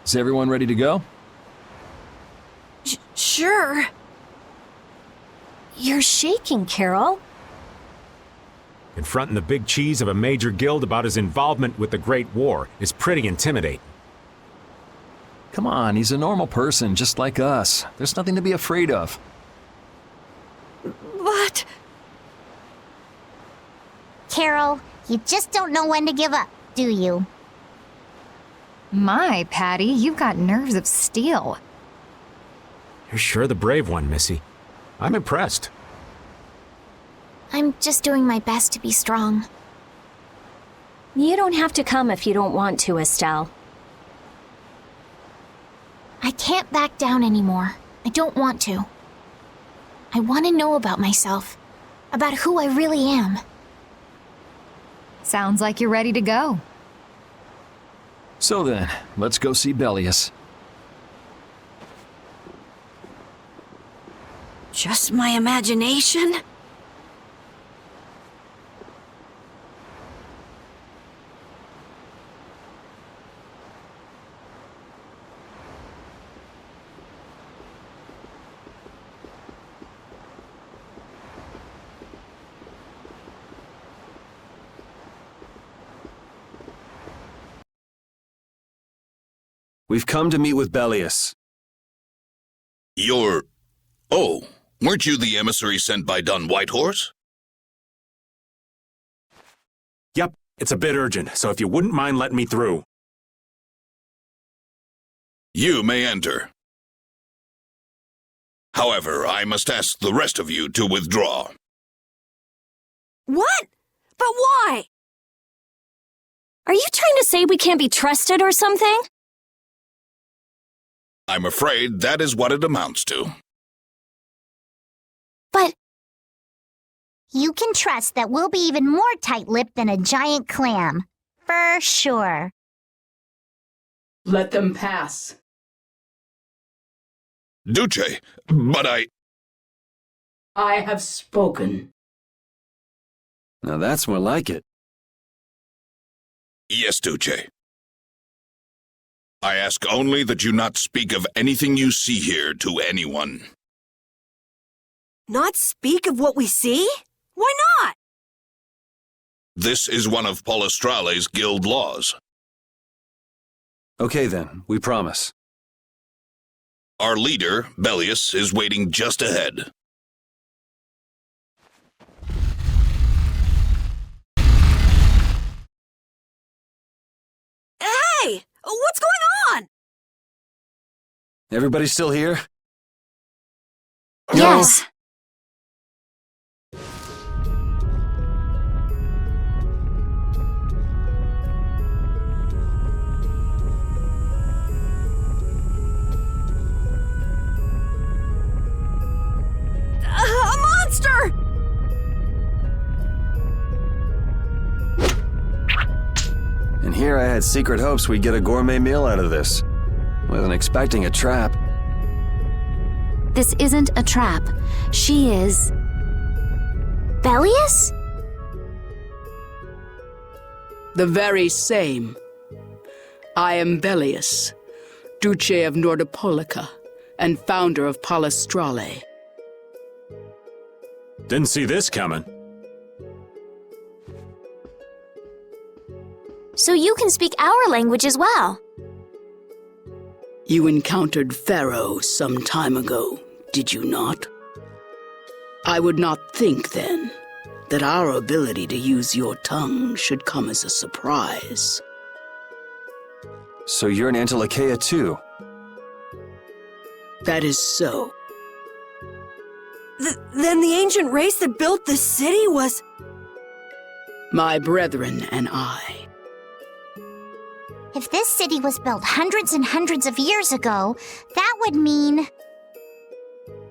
Is everyone ready to go? Sure. You're shaking, Carol. Confronting the big cheese of a major guild about his involvement with the Great War is pretty intimidating. Come on, he's a normal person, just like us. There's nothing to be afraid of. But... Carol, you just don't know when to give up, do you? My, Patty, you've got nerves of steel. You're sure the brave one, Missy. I'm impressed. I'm just doing my best to be strong. You don't have to come if you don't want to, Estelle. I can't back down anymore. I don't want to. I want to know about myself. About who I really am. Sounds like you're ready to go. So then, let's go see Belius. Just my imagination? We've come to meet with Belius. You're... Oh, weren't you the emissary sent by Don Whitehorse? Yep, it's a bit urgent, so if you wouldn't mind letting me through. You may enter. However, I must ask the rest of you to withdraw. What? But why? Are you trying to say we can't be trusted or something? I'm afraid that is what it amounts to. But you can trust that we'll be even more tight-lipped than a giant clam. For sure. Let them pass. Duce, but I have spoken. Now that's more like it. Yes, Duce. I ask only that you not speak of anything you see here to anyone. Not speak of what we see? Why not? This is one of Palestrale's guild laws. Okay then, we promise. Our leader, Belius, is waiting just ahead. Hey! What's going on? Everybody still here? Yes. A monster! And here I had secret hopes we'd get a gourmet meal out of this. Wasn't expecting a trap. This isn't a trap. She is... Belius? The very same. I am Belius, Duce of Nordopolica, and founder of Palestrale. Didn't see this coming. So you can speak our language as well. You encountered Pharaoh some time ago, did you not? I would not think, then, that our ability to use your tongue should come as a surprise. So you're an Antilocheia too? That is so. Then the ancient race that built this city was... My brethren and I. If this city was built hundreds and hundreds of years ago, that would mean...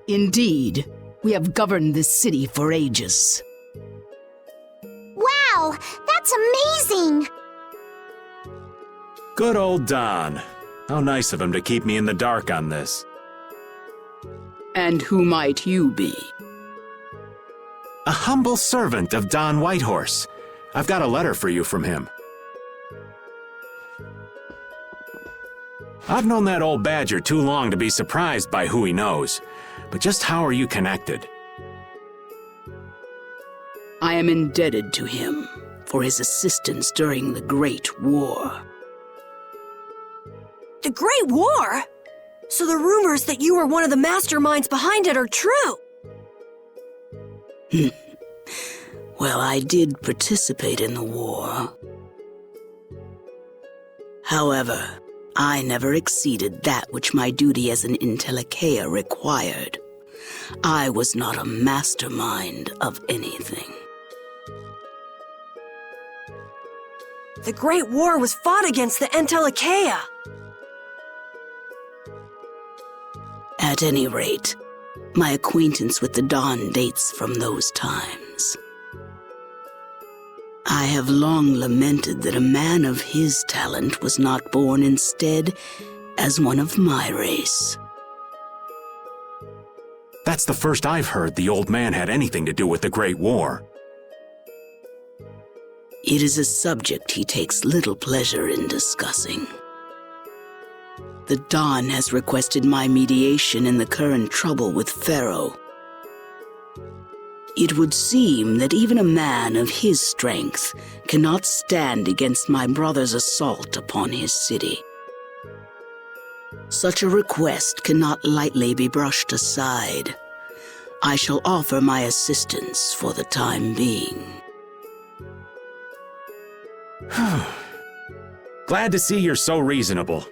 Indeed, we have governed this city for ages. Wow! That's amazing! Good old Don. How nice of him to keep me in the dark on this. And who might you be? A humble servant of Don Whitehorse. I've got a letter for you from him. I've known that old badger too long to be surprised by who he knows. But just how are you connected? I am indebted to him for his assistance during the Great War. The Great War? So the rumors that you were one of the masterminds behind it are true? Well, I did participate in the war. However, I never exceeded that which my duty as an Intellicaea required. I was not a mastermind of anything. The Great War was fought against the Intellicaea. At any rate, my acquaintance with the Dawn dates from those times. I have long lamented that a man of his talent was not born instead as one of my race. That's the first I've heard the old man had anything to do with the Great War. It is a subject he takes little pleasure in discussing. The Dawn has requested my mediation in the current trouble with Pharaoh. It would seem that even a man of his strength cannot stand against my brother's assault upon his city. Such a request cannot lightly be brushed aside. I shall offer my assistance for the time being. Glad to see you're so reasonable.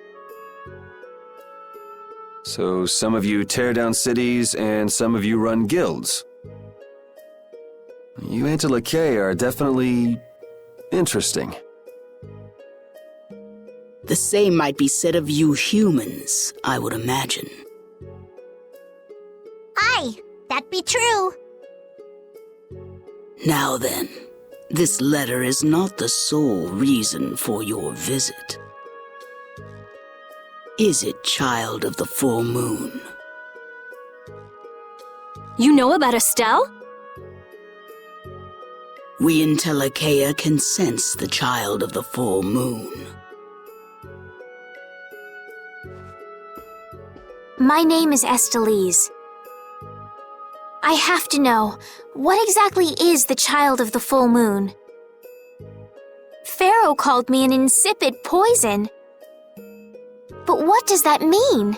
So some of you tear down cities and some of you run guilds. You Intellicaea are definitely interesting. The same might be said of you humans, I would imagine. Aye, that be true. Now then, this letter is not the sole reason for your visit. Is it, child of the full moon? You know about Estelle? We Intellicaea can sense the child of the full moon. My name is Estelise. I have to know, what exactly is the child of the full moon? Pharaoh called me an insipid poison. But what does that mean?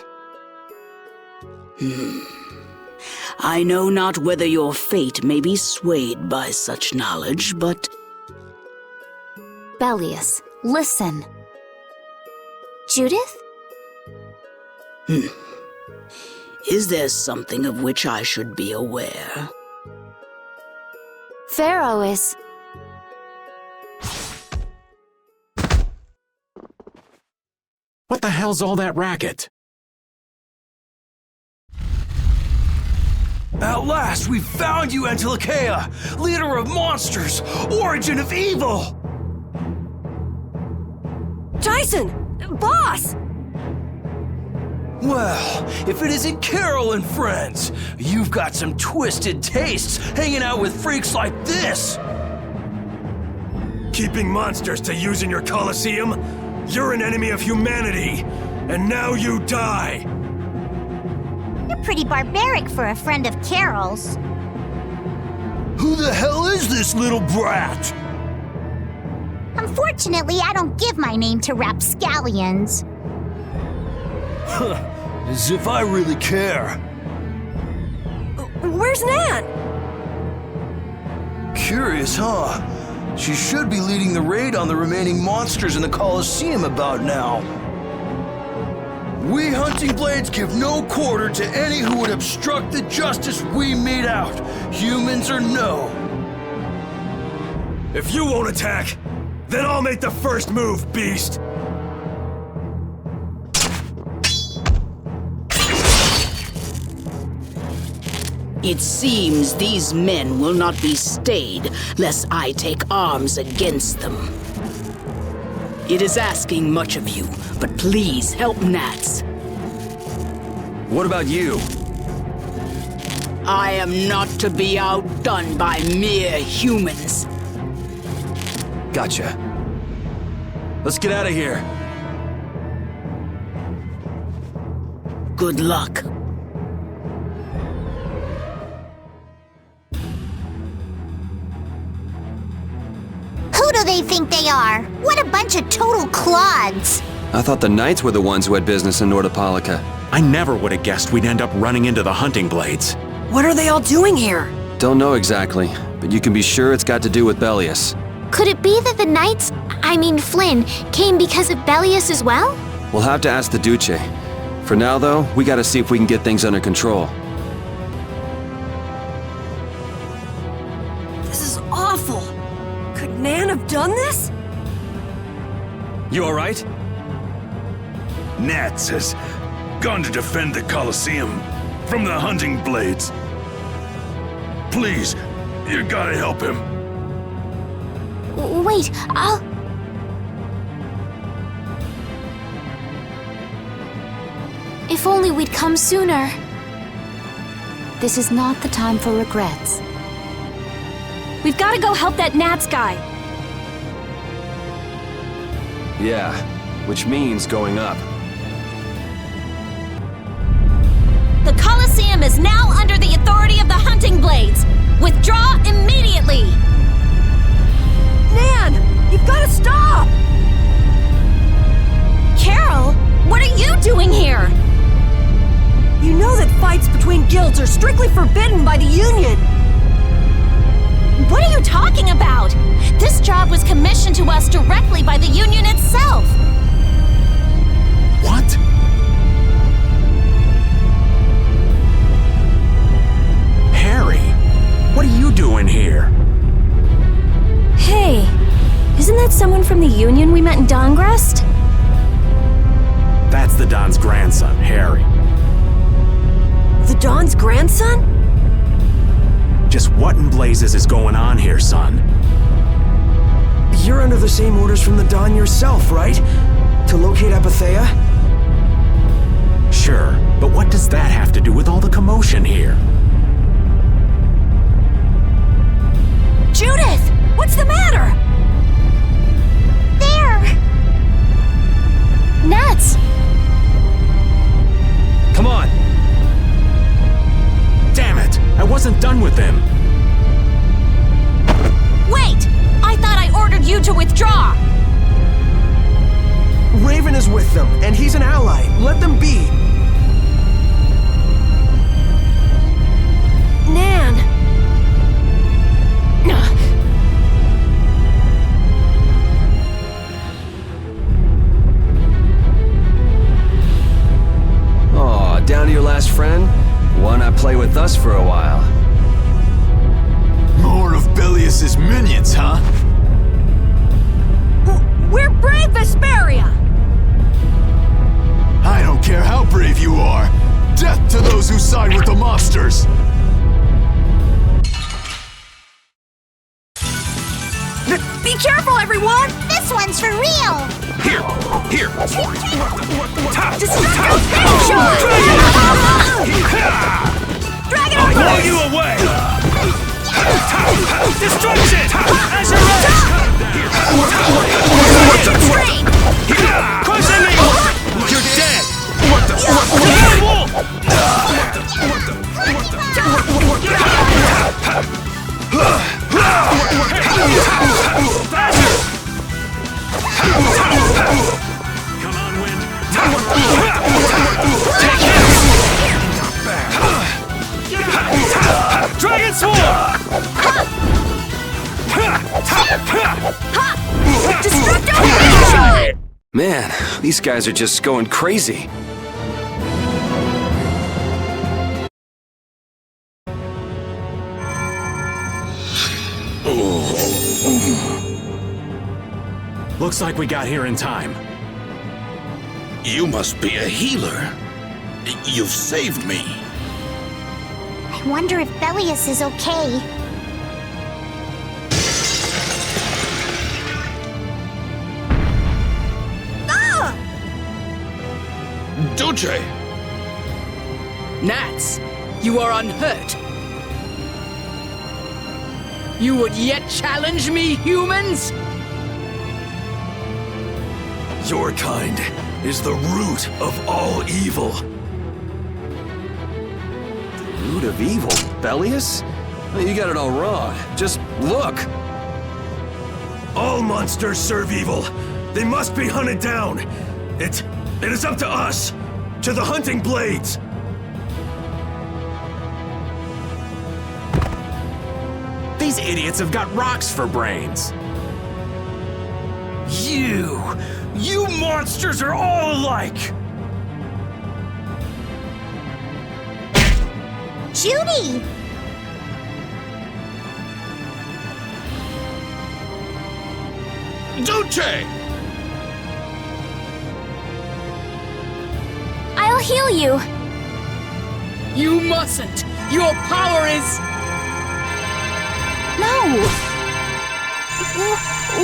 I know not whether your fate may be swayed by such knowledge, but... Belius, listen. Judith? Is there something of which I should be aware? Pharaoh is... What the hell's all that racket? At last, we found you, Intellicaea, leader of monsters, origin of evil! Tyson! Boss! Well, if it isn't Carol and friends, you've got some twisted tastes hanging out with freaks like this! Keeping monsters to use in your Colosseum? You're an enemy of humanity, and now you die! You're pretty barbaric for a friend of Carol's. Who the hell is this little brat? Unfortunately, I don't give my name to rapscallions. As if I really care. Where's Nan? Curious, huh? She should be leading the raid on the remaining monsters in the Colosseum about now. We Hunting Blades give no quarter to any who would obstruct the justice we mete out, humans or no. If you won't attack, then I'll make the first move, beast! It seems these men will not be stayed lest I take arms against them. It is asking much of you, but please help Nats. What about you? I am not to be outdone by mere humans. Gotcha. Let's get out of here. Good luck. Who do they think they are? What a bunch of total clods! I thought the Knights were the ones who had business in Nordopolica. I never would have guessed we'd end up running into the hunting blades. What are they all doing here? Don't know exactly, but you can be sure it's got to do with Belius. Could it be that the Knights, Flynn, came because of Belius as well? We'll have to ask the Duce. For now, though, we gotta see if we can get things under control. This is awful. Could Nan have done this? You alright? Nats has gone to defend the Colosseum from the hunting blades. Please, you gotta help him. Wait, If only we'd come sooner. This is not the time for regrets. We've got to go help that Nats guy. Yeah, which means going up. The Colosseum is now under the authority of the Hunting Blades. Withdraw immediately! Nan! You've got to stop! Carol, what are you doing here? You know that fights between guilds are strictly forbidden by the Union. What are you talking about? This job was commissioned to us directly by the Union itself. What? Harry, what are you doing here? Hey, isn't that someone from the Union we met in Dongrest? That's the Don's grandson, Harry. The Don's grandson? Just what in blazes is going on here, son? You're under the same orders from the Don yourself, right? To locate Apatheia? Sure, but what does that have to do with all the commotion here? Judith! What's the matter? There! Nuts! Come on! Damn it! I wasn't done with them! Wait! I thought I ordered you to withdraw! Raven is with them, and he's an ally. Let them be. Nan! Aw, down to your last friend? Why not play with us for a while? More of Belius's minions, huh? We're brave, Vesperia! I don't care how brave you are. Death to those who side with the monsters. Be careful, everyone! This one's for real! Here! Destructive shot! Dragon I'll blow Embrace! you away! Destruction! Azure Edge! Crush enemy! You're dead! Come on, Wind! Take him! Dragon Sword! Destructive! Man, these guys are just going crazy. Looks like we got here in time. You must be a healer. You've saved me. I wonder if Belius is okay. Duce! Nats, you are unhurt. You would yet challenge me, humans? Your kind is the root of all evil. Root of evil? Belius? You got it all wrong. Just look! All monsters serve evil. They must be hunted down. It is up to us. To the hunting blades. These idiots have got rocks for brains. You monsters are all alike! Judy! Duce! I'll heal you. You mustn't! Your power is... No.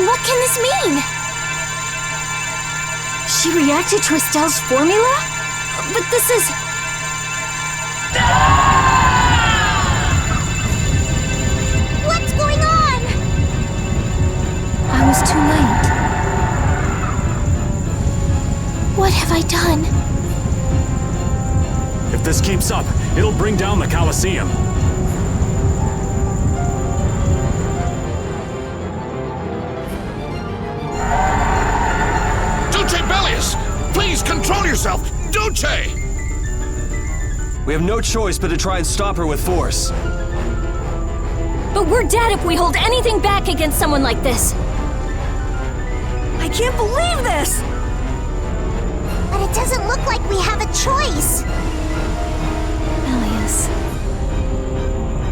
What can this mean? She reacted to Estelle's formula? But this is... What's going on? I was too late. What have I done? If this keeps up, it'll bring down the Colosseum. Duce Belius! Please control yourself! Duce! We have no choice but to try and stop her with force. But we're dead if we hold anything back against someone like this. I can't believe this! But it doesn't look like we have a choice. Belius.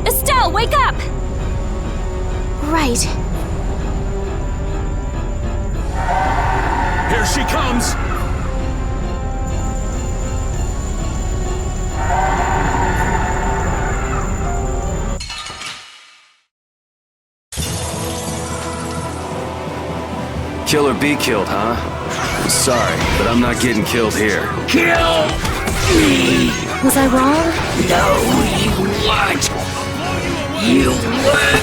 Estelle, wake up! Right. Here she comes! Kill or be killed, huh? Sorry, but I'm not getting killed here. Kill me! Was I wrong? No, you weren't! You weren't!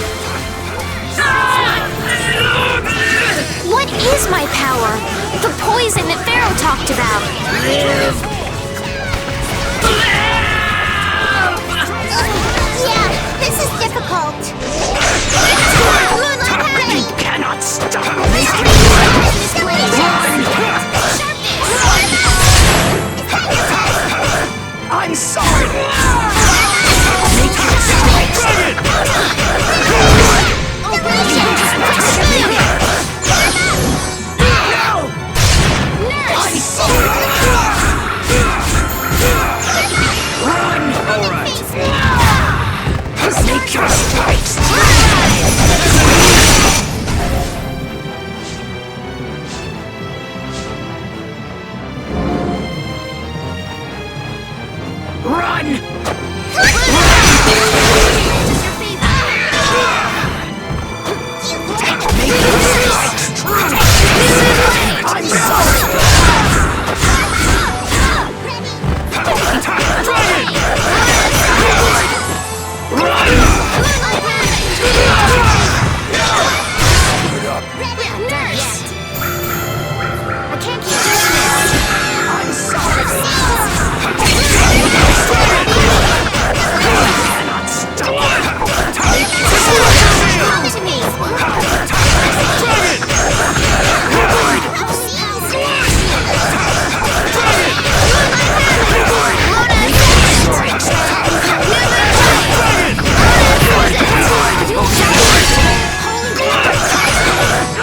What is my power? The poison that Pharaoh talked about. Yeah, this is difficult. You cannot stop me! I'm sorry! Make your strikes! I'm sorry! Run! Alright! Make your strikes! Run! I'm sorry!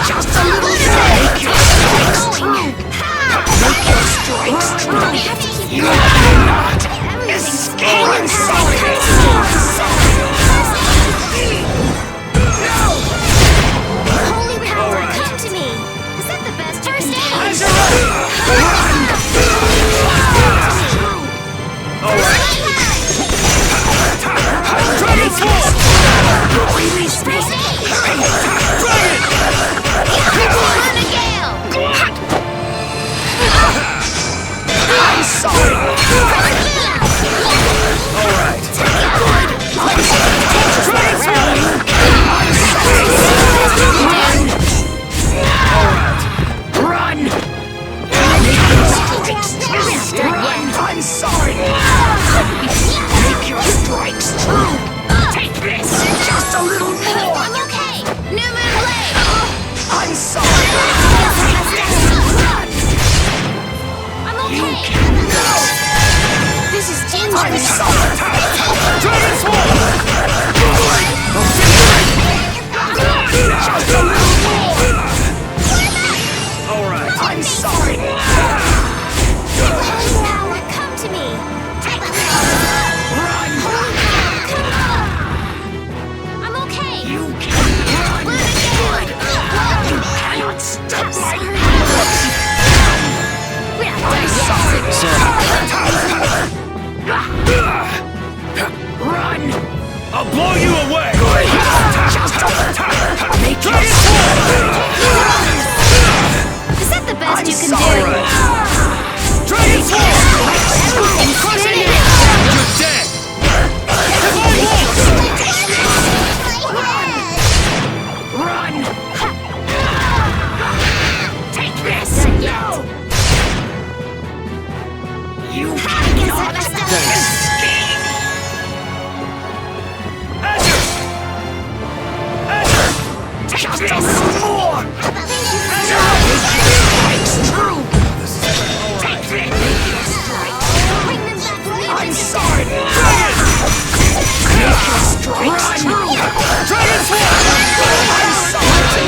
Just a little Run! I'll blow you away! Is that the best you can do? Dragon Force! Everything crushing it! You're dead! Run! Take this! You cannot escape! Take this! More! It's true! Take this! I'm sorry! Dragon! Run! Dragon Force! I'm sorry!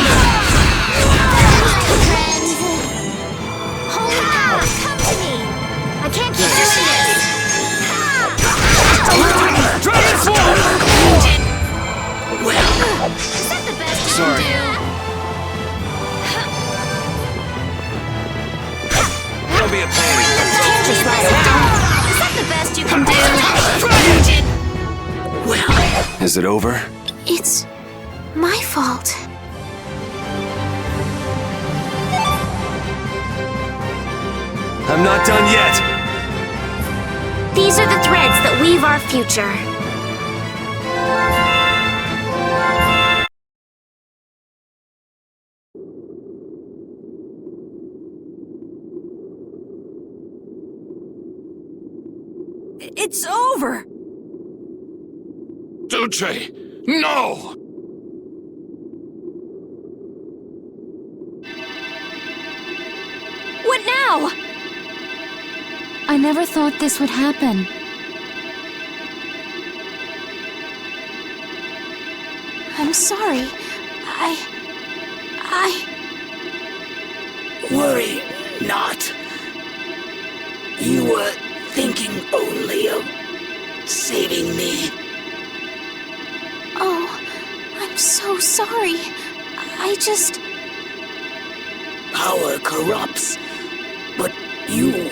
Holy power, come to me! I can't keep doing this! Dragon Force! Well, is that the best you can do? Don't be a pain. Just lie down. Is that the best you can do? Well, Is it over? It's my fault. I'm not done yet! These are the threads that weave our future. It's over! Duce, no! What now? I never thought this would happen. I'm sorry. Worry not. You were thinking only of saving me. Oh, I'm so sorry. Power corrupts, but you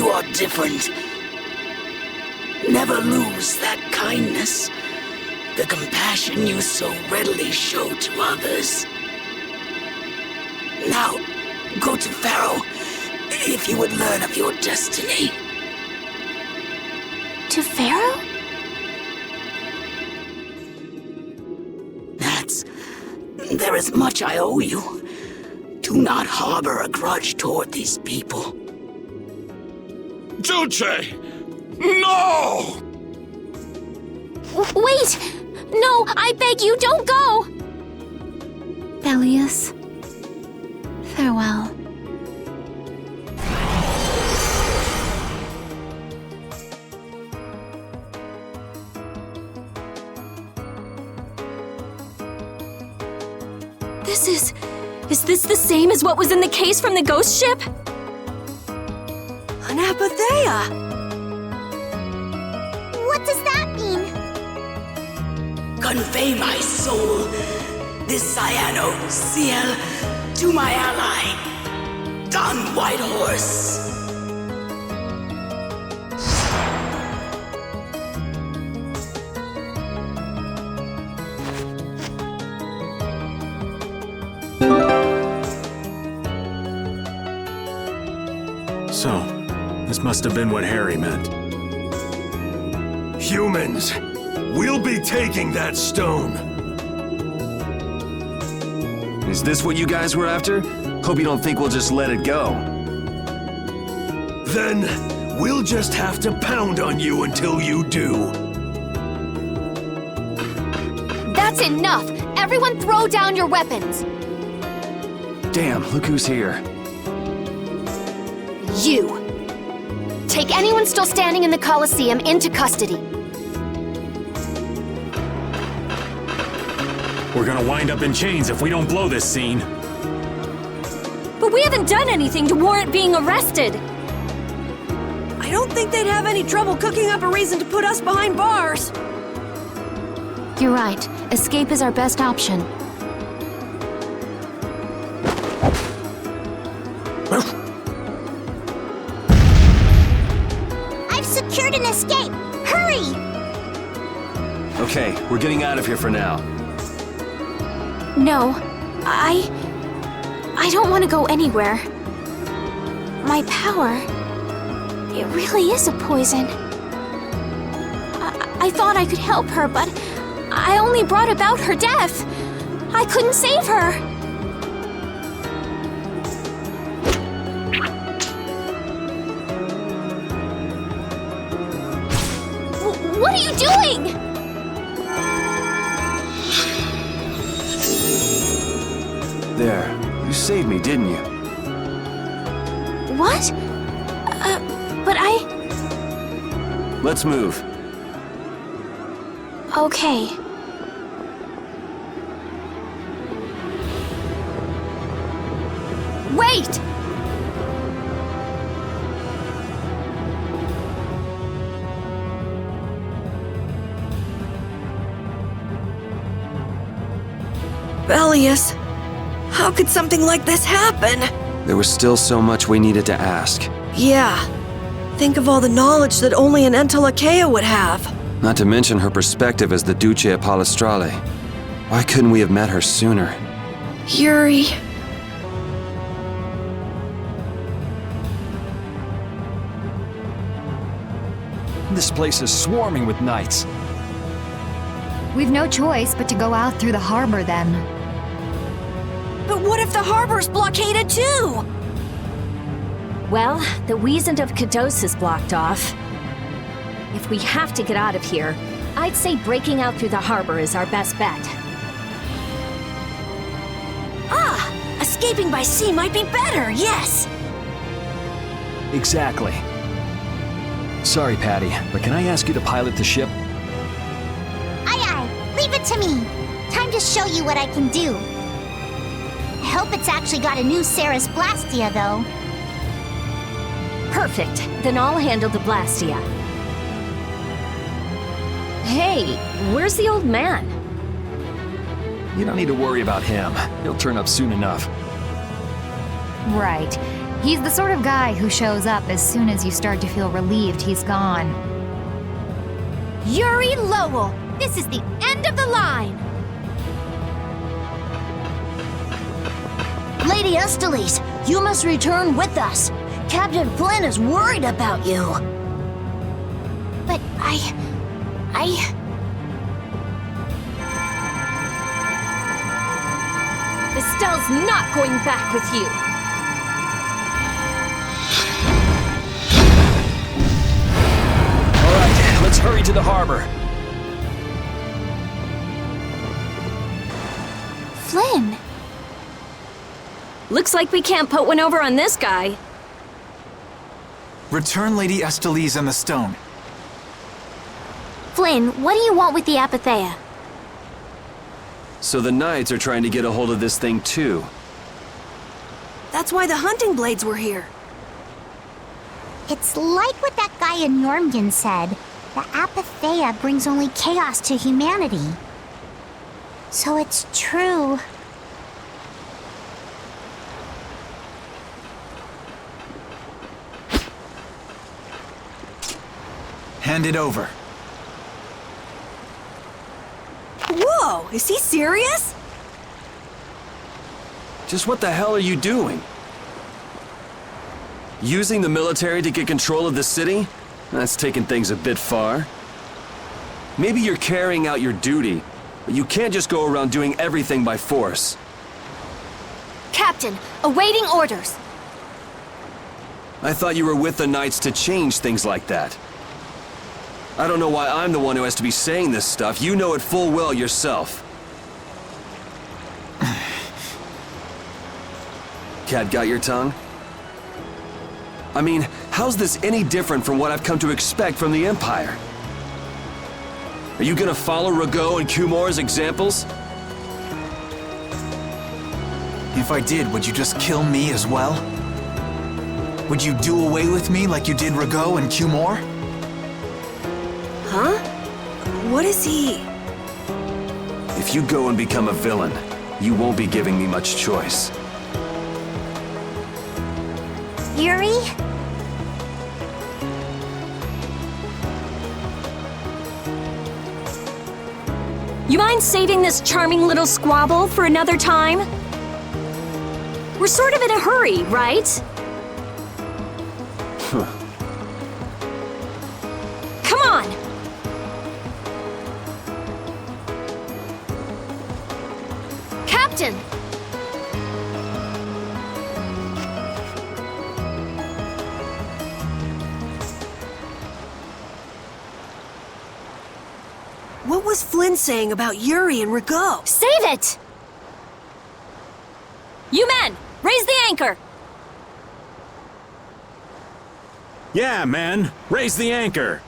are different. Never lose that kindness, the compassion you so readily show to others. Now, go to Pharaoh, if you would learn of your destiny. To Pharaoh? There is much I owe you. Do not harbor a grudge toward these people. Duce! No! Wait! No, I beg you, don't go! Belius, farewell. Is this the same as what was in the case from the ghost ship? An apatheia! What does that mean? Convey my soul, this cyano seal, to my ally, Don Whitehorse. So, this must have been what Harry meant. Humans, we'll be taking that stone. Is this what you guys were after? Hope you don't think we'll just let it go. Then, we'll just have to pound on you until you do. That's enough! Everyone throw down your weapons! Damn, look who's here. You! Take anyone still standing in the Colosseum into custody. We're gonna wind up in chains if we don't blow this scene. But we haven't done anything to warrant being arrested! I don't think they'd have any trouble cooking up a reason to put us behind bars. You're right. Escape is our best option. I've secured an escape! Hurry! Okay, we're getting out of here for now. No, I don't want to go anywhere. My power, it really is a poison. I thought I could help her, but I only brought about her death. I couldn't save her. What are you doing? There, you saved me, didn't you? What? But I... Let's move. Okay. Wait! Belius, how could something like this happen? There was still so much we needed to ask. Yeah. Think of all the knowledge that only an Entelakea would have. Not to mention her perspective as the Duce Palestrale. Why couldn't we have met her sooner? Yuri. This place is swarming with knights. We've no choice but to go out through the harbor then. But what if the harbor's blockaded too? Well, the Wiesent of Kados is blocked off. If we have to get out of here, I'd say breaking out through the harbor is our best bet. Ah! Escaping by sea might be better, yes! Exactly. Sorry, Patty, but can I ask you to pilot the ship? Aye aye, leave it to me. Time to show you what I can do. I hope it's actually got a new Ceres blastia, though. Perfect. Then I'll handle the blastia. Hey, where's the old man? You don't need to worry about him. He'll turn up soon enough. Right. He's the sort of guy who shows up as soon as you start to feel relieved he's gone. Yuri Lowell, this is the end of the line. Lady Esteles, you must return with us. Captain Flynn is worried about you. But Estelle's not going back with you. All right, let's hurry to the harbor. Flynn. Looks like we can't put one over on this guy. Return Lady Esteles and the stone. Flynn, what do you want with the Apatheia? So the Knights are trying to get a hold of this thing too. That's why the hunting blades were here. It's like what that guy in Jormungand said. The Apatheia brings only chaos to humanity. So it's true. Hand it over. Whoa, is he serious? Just what the hell are you doing? Using the military to get control of the city? That's taking things a bit far. Maybe you're carrying out your duty, but you can't just go around doing everything by force. Captain, awaiting orders. I thought you were with the Knights to change things like that. I don't know why I'm the one who has to be saying this stuff. You know it full well yourself. Cat got your tongue? I mean, how's this any different from what I've come to expect from the Empire? Are you gonna follow Rago and Kumor's examples? If I did, would you just kill me as well? Would you do away with me like you did Rago and Kumor? Huh? What is he? If you go and become a villain, you won't be giving me much choice. Yuri? You mind saving this charming little squabble for another time? We're sort of in a hurry, right? Come on! Captain! What was Flynn saying about Yuri and Rigaud? Save it! You men, raise the anchor! Yeah, men, raise the anchor.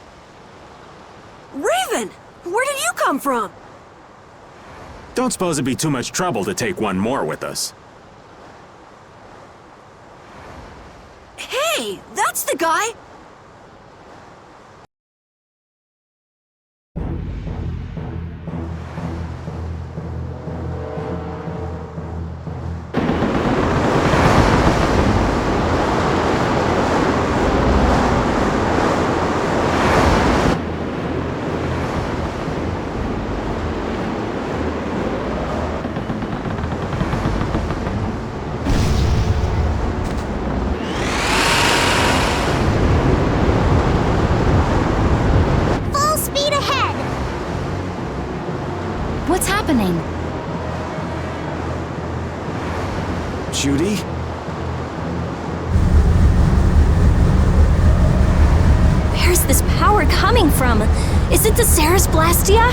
Raven! Where did you come from? Don't suppose it'd be too much trouble to take one more with us. Hey, that's the guy! What's happening? Judy? Where's this power coming from? Is it the Ceres Blastia?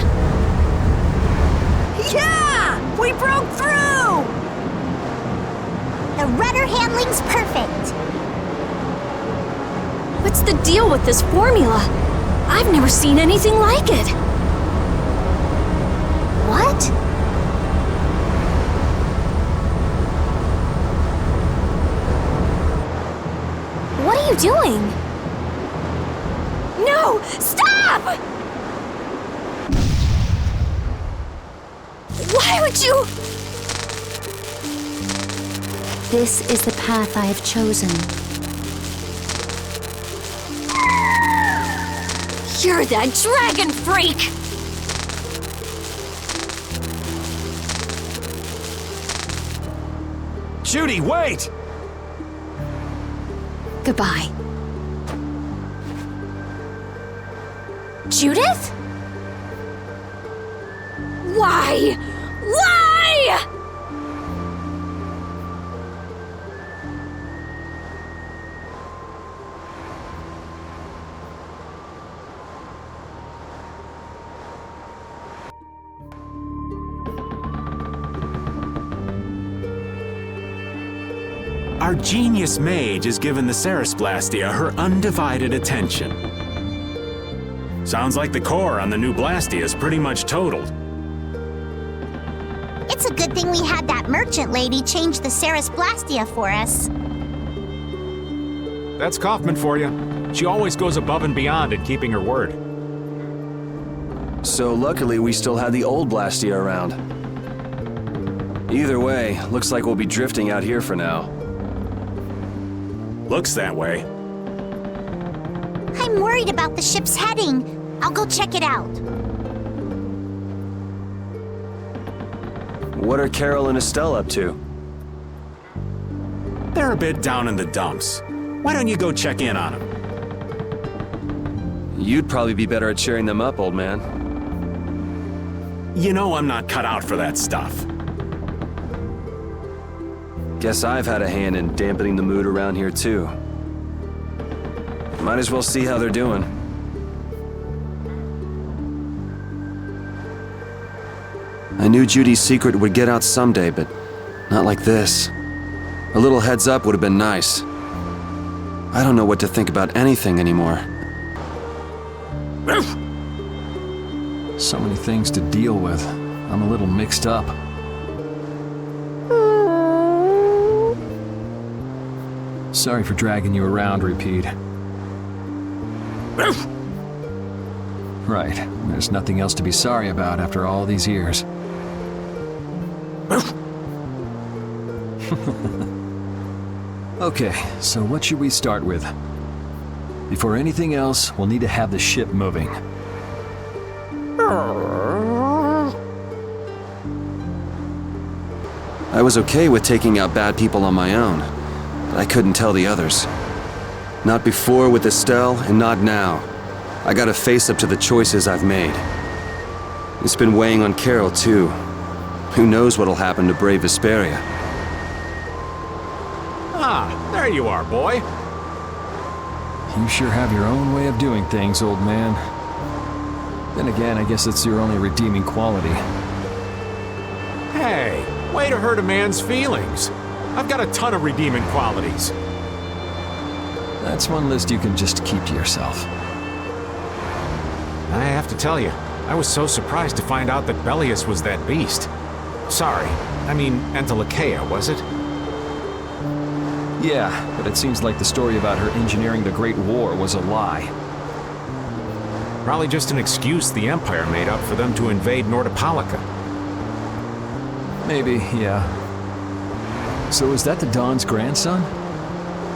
Yeah! We broke through! The rudder handling's perfect. What's the deal with this formula? I've never seen anything like it. What? What are you doing? No! Stop! Why would you? This is the path I have chosen. You're that dragon freak! Judy, wait! Goodbye. Judith? Why? Why? Our genius mage has given the Ceres Blastia her undivided attention. Sounds like the core on the new Blastia is pretty much totaled. It's a good thing we had that merchant lady change the Ceres Blastia for us. That's Kaufman for you. She always goes above and beyond in keeping her word. So luckily we still had the old Blastia around. Either way, looks like we'll be drifting out here for now. Looks that way. I'm worried about the ship's heading. I'll go check it out. What are Carol and Estelle up to? They're a bit down in the dumps. Why don't you go check in on them? You'd probably be better at cheering them up, old man. You know I'm not cut out for that stuff. Guess I've had a hand in dampening the mood around here, too. Might as well see how they're doing. I knew Judy's secret would get out someday, but not like this. A little heads up would have been nice. I don't know what to think about anything anymore. So many things to deal with. I'm a little mixed up. Sorry for dragging you around, Repeat. Right. There's nothing else to be sorry about after all these years. Okay, so what should we start with? Before anything else, we'll need to have the ship moving. I was okay with taking out bad people on my own, but I couldn't tell the others. Not before with Estelle, and not now. I gotta face up to the choices I've made. It's been weighing on Carol, too. Who knows what'll happen to brave Vesperia? Ah, there you are, boy. You sure have your own way of doing things, old man. Then again, I guess it's your only redeeming quality. Hey, way to hurt a man's feelings. I've got a ton of redeeming qualities. That's one list you can just keep to yourself. I have to tell you, I was so surprised to find out that Belius was that beast. Sorry, I mean Entelikeia, was it? Yeah, but it seems like the story about her engineering the Great War was a lie. Probably just an excuse the Empire made up for them to invade Nordopolica. Maybe, yeah. So is that the Don's grandson?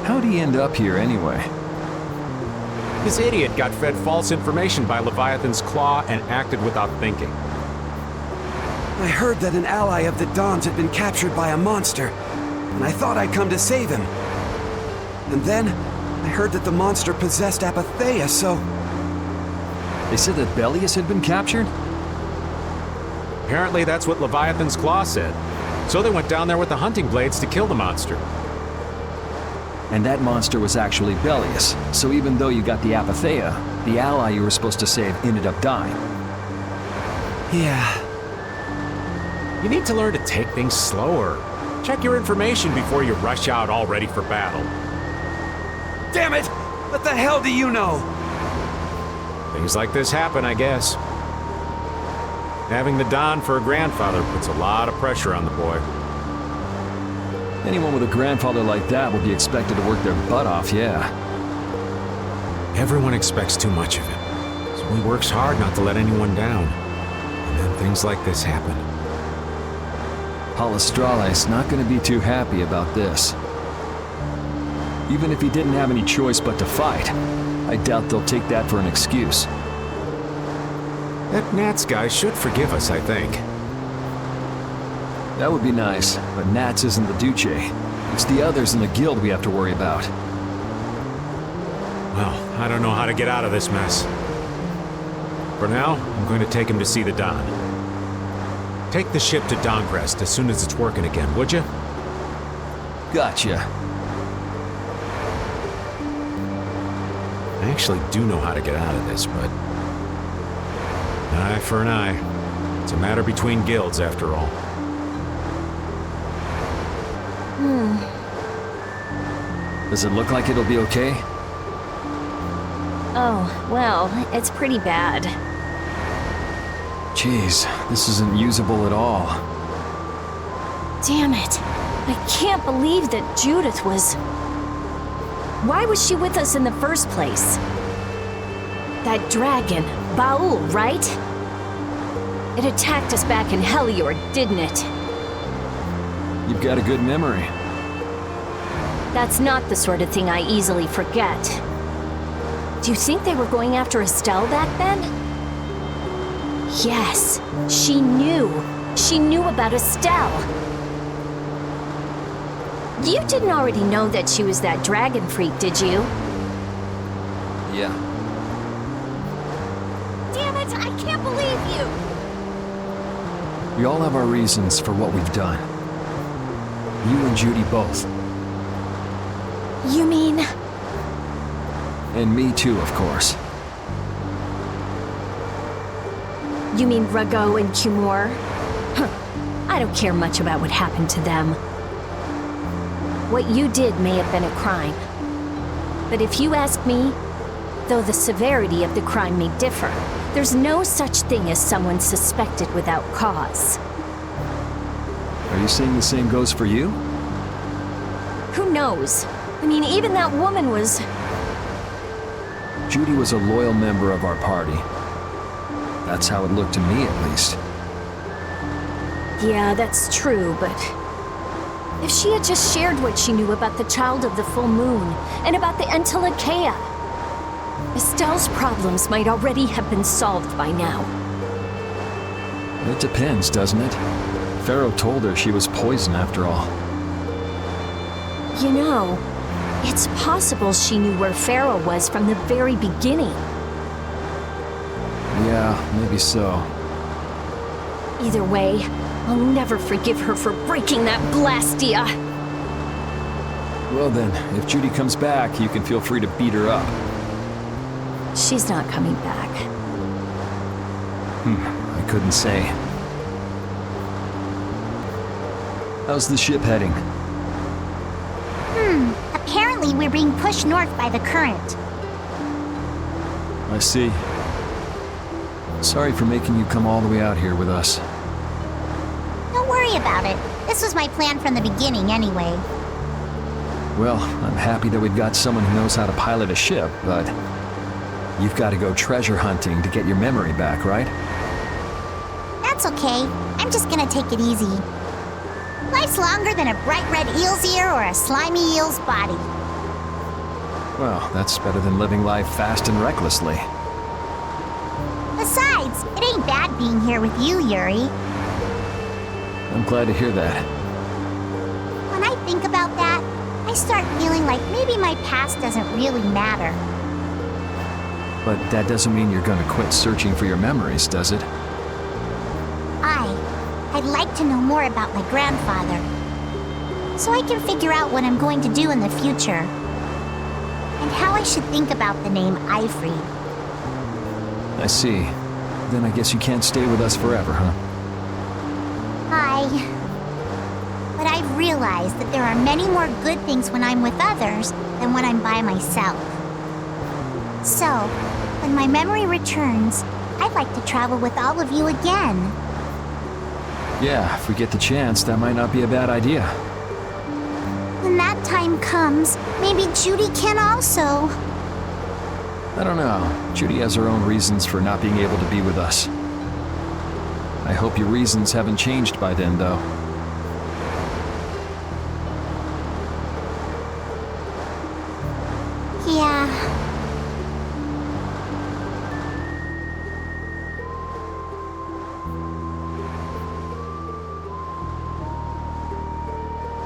How'd he end up here anyway? This idiot got fed false information by Leviathan's Claw and acted without thinking. I heard that an ally of the Don's had been captured by a monster, and I thought I'd come to save him. And then, I heard that the monster possessed Apatheia, so... They said that Belius had been captured? Apparently that's what Leviathan's Claw said. So they went down there with the hunting blades to kill the monster. And that monster was actually Belius, so even though you got the Apatheia, the ally you were supposed to save ended up dying. Yeah. You need to learn to take things slower. Check your information before you rush out all ready for battle. Damn it! What the hell do you know? Things like this happen, I guess. Having the Don for a grandfather puts a lot of pressure on the boy. Anyone with a grandfather like that will be expected to work their butt off, yeah. Everyone expects too much of him, so he works hard not to let anyone down. And then things like this happen. Palestrale's not going to be too happy about this. Even if he didn't have any choice but to fight, I doubt they'll take that for an excuse. That Nats guy should forgive us, I think. That would be nice, but Nats isn't the Duce. It's the others in the guild we have to worry about. Well, I don't know how to get out of this mess. For now, I'm going to take him to see the Don. Take the ship to Dongrest as soon as it's working again, would you? Gotcha. I actually do know how to get out of this, but... an eye for an eye. It's a matter between guilds, after all. Does it look like it'll be okay? Oh, well, it's pretty bad. Jeez, this isn't usable at all. Damn it. I can't believe that Judith was... Why was she with us in the first place? That dragon, Baul, right? It attacked us back in Heliord, didn't it? You've got a good memory. That's not the sort of thing I easily forget. Do you think they were going after Estelle back then? Yes, she knew. She knew about Estelle. You didn't already know that she was that dragon freak, did you? Yeah. Damn it, I can't believe you! We all have our reasons for what we've done. You and Judy both. You mean... And me too, of course. You mean Rago and Cumor? Huh. I don't care much about what happened to them. What you did may have been a crime. But if you ask me, though the severity of the crime may differ, there's no such thing as someone suspected without cause. Are you saying the same goes for you? Who knows? I mean, even that woman was... Judy was a loyal member of our party. That's how it looked to me, at least. Yeah, that's true, but... If she had just shared what she knew about the Child of the Full Moon and about the Entelekea, Estelle's problems might already have been solved by now. It depends, doesn't it? Pharaoh told her she was poison after all. You know, it's possible she knew where Pharaoh was from the very beginning. Yeah, maybe so. Either way, I'll never forgive her for breaking that blastia. Well then, if Judy comes back, you can feel free to beat her up. She's not coming back. I couldn't say. How's the ship heading? Apparently we're being pushed north by the current. I see. Sorry for making you come all the way out here with us. Don't worry about it. This was my plan from the beginning anyway. Well, I'm happy that we've got someone who knows how to pilot a ship, but you've got to go treasure hunting to get your memory back, right? That's okay. I'm just gonna take it easy. Life's longer than a bright red eel's ear or a slimy eel's body. Well, that's better than living life fast and recklessly. Besides, it ain't bad being here with you, Yuri. I'm glad to hear that. When I think about that, I start feeling like maybe my past doesn't really matter. But that doesn't mean you're gonna quit searching for your memories, does it? I'd like to know more about my grandfather, so I can figure out what I'm going to do in the future, and how I should think about the name Ifrid. I see. Then I guess you can't stay with us forever, huh? But I've realized that there are many more good things when I'm with others than when I'm by myself. So, when my memory returns, I'd like to travel with all of you again. Yeah, if we get the chance, that might not be a bad idea. When that time comes, maybe Judy can also. I don't know. Judy has her own reasons for not being able to be with us. I hope your reasons haven't changed by then, though. Yeah.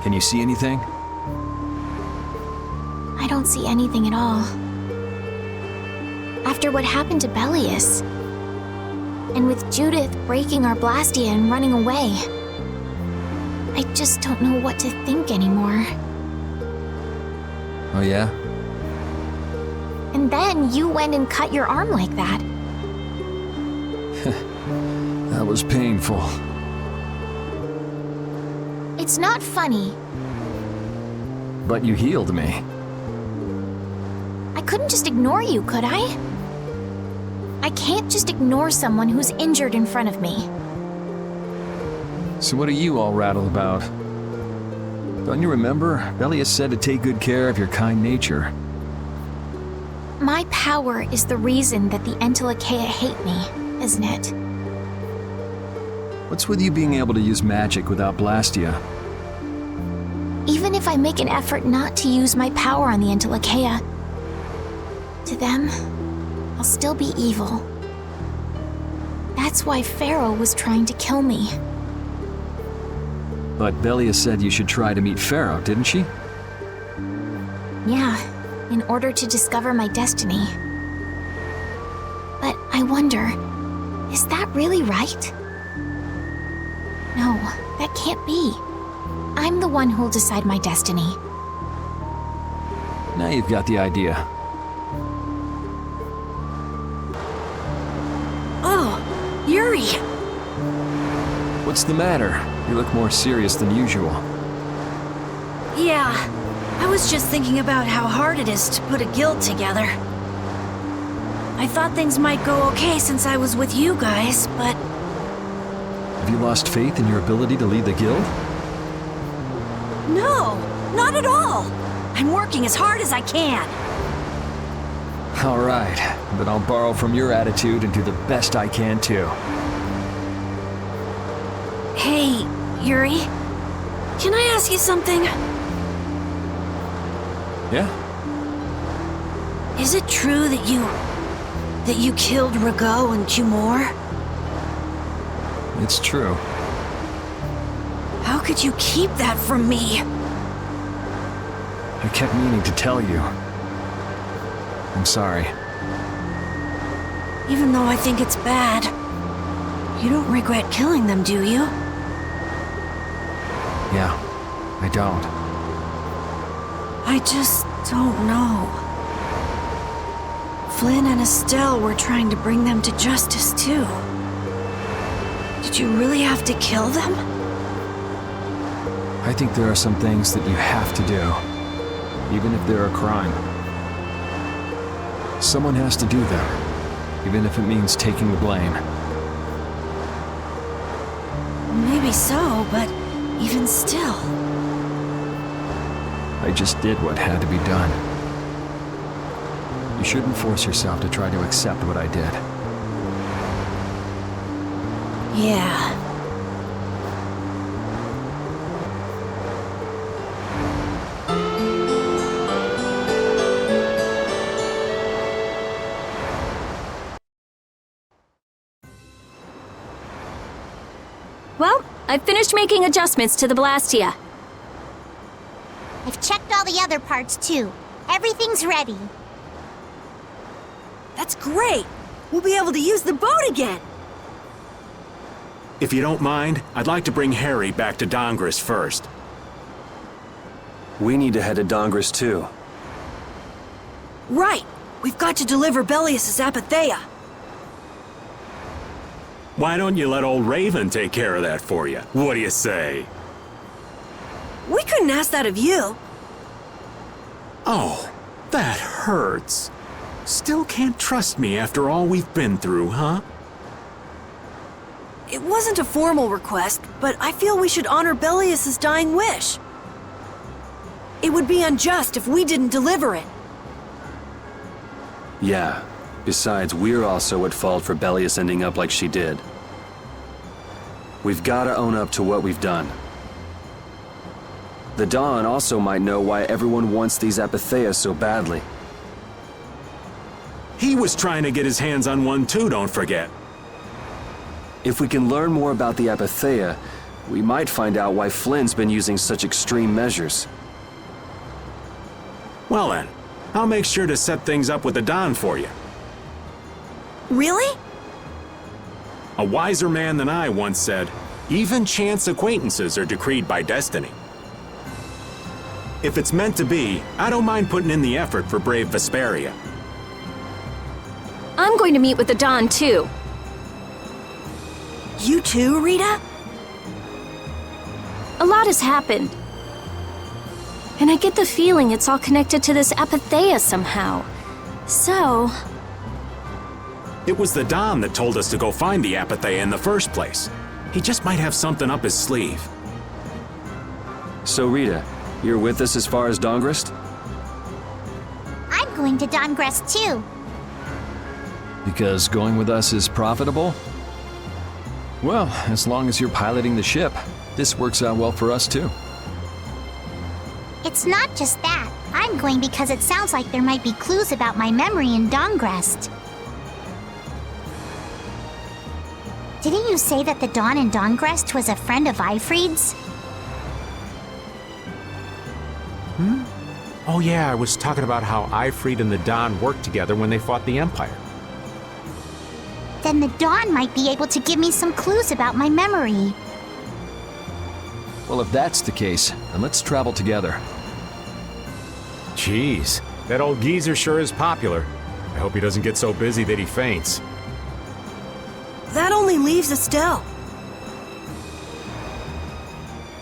Can you see anything? I don't see anything at all. After what happened to Belius, and with Judith breaking our blastia and running away, I just don't know what to think anymore. Oh yeah? And then you went and cut your arm like that. That was painful. It's not funny. But you healed me. I couldn't just ignore you, could I? I can't just ignore someone who's injured in front of me. So what are you all rattled about? Don't you remember? Belius said to take good care of your kind nature. My power is the reason that the Entelekea hate me, isn't it? What's with you being able to use magic without blastia? Even if I make an effort not to use my power on the Entelekea, to them, I'll still be evil. That's why Pharaoh was trying to kill me. But Belius said you should try to meet Pharaoh, didn't she? Yeah, in order to discover my destiny. But I wonder, is that really right? No, that can't be. I'm the one who'll decide my destiny. Now you've got the idea. Oh, Yuri! What's the matter? You look more serious than usual. Yeah, I was just thinking about how hard it is to put a guild together. I thought things might go okay since I was with you guys, but... Have you lost faith in your ability to lead the guild? No, not at all! I'm working as hard as I can. All right, then I'll borrow from your attitude and do the best I can too. Hey, Yuri. Can I ask you something? Yeah? Is it true that you killed Rago and Cumor? It's true. How could you keep that from me? I kept meaning to tell you. I'm sorry. Even though I think it's bad, you don't regret killing them, do you? Yeah, I don't. I just don't know. Flynn and Estelle were trying to bring them to justice, too. Did you really have to kill them? I think there are some things that you have to do, even if they're a crime. Someone has to do them, even if it means taking the blame. Maybe so, but even still. I just did what had to be done. You shouldn't force yourself to try to accept what I did. Yeah. Well, I've finished making adjustments to the blastia. I've checked all the other parts too. Everything's ready. That's great! We'll be able to use the boat again! If you don't mind, I'd like to bring Harry back to Dongris first. We need to head to Dongris too. Right! We've got to deliver Belius' Apatheia. Why don't you let old Raven take care of that for you? What do you say? We couldn't ask that of you. Oh, that hurts. Still can't trust me after all we've been through, huh? It wasn't a formal request, but I feel we should honor Belius' dying wish. It would be unjust if we didn't deliver it. Yeah. Besides, we're also at fault for Belius ending up like she did. We've got to own up to what we've done. The Dawn also might know why everyone wants these Apatheia so badly. He was trying to get his hands on one too, don't forget. If we can learn more about the Apatheia, we might find out why Flynn's been using such extreme measures. Well then, I'll make sure to set things up with the Dawn for you. Really? A wiser man than I once said, even chance acquaintances are decreed by destiny. If it's meant to be, I don't mind putting in the effort for brave Vesperia. I'm going to meet with the Dawn, too. You too, Rita? A lot has happened. And I get the feeling it's all connected to this Apatheia somehow. So... It was the Don that told us to go find the Apatheia in the first place. He just might have something up his sleeve. So Rita, you're with us as far as Dongris? I'm going to Dongres too. Because going with us is profitable? Well, as long as you're piloting the ship, this works out well for us too. It's not just that. I'm going because it sounds like there might be clues about my memory in Dongrest. Didn't you say that the Dawn in Dongrest was a friend of Eifried's? Oh yeah, I was talking about how Eifried and the Don worked together when they fought the Empire. Then the Dawn might be able to give me some clues about my memory. Well, if that's the case, then let's travel together. Jeez, that old geezer sure is popular. I hope he doesn't get so busy that he faints. That only leaves Estelle.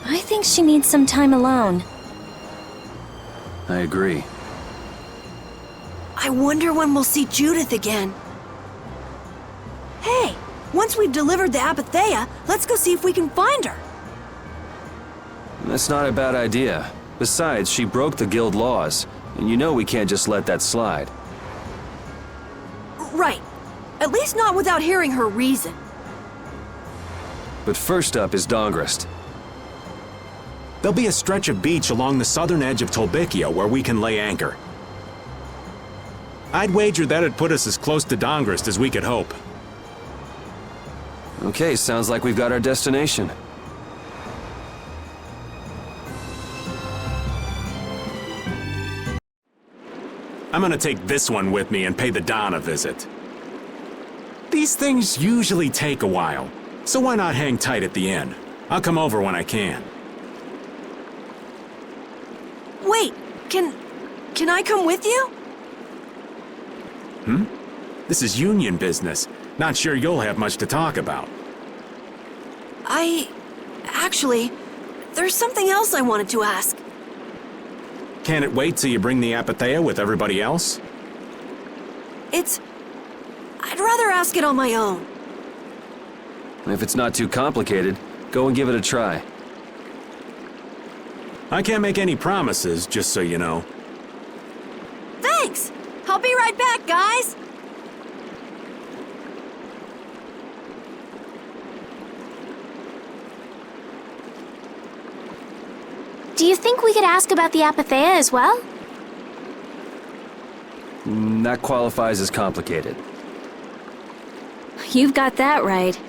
I think she needs some time alone. I agree. I wonder when we'll see Judith again. Hey, once we've delivered the Apatheia, let's go see if we can find her. That's not a bad idea. Besides, she broke the guild laws, and you know we can't just let that slide. Right. At least not without hearing her reason. But first up is Dongrest. There'll be a stretch of beach along the southern edge of Tolbikia where we can lay anchor. I'd wager that'd put us as close to Dongrist as we could hope. Okay, sounds like we've got our destination. I'm gonna take this one with me and pay the Don a visit. These things usually take a while, so why not hang tight at the inn? I'll come over when I can. Wait, can I come with you? This is union business. Not sure you'll have much to talk about. Actually, there's something else I wanted to ask. Can it wait till you bring the Apatheia with everybody else? I'd rather ask it on my own. If it's not too complicated, go and give it a try. I can't make any promises, just so you know. Thanks! I'll be right back, guys! Do you think we could ask about the Apatheia as well? That qualifies as complicated. You've got that right.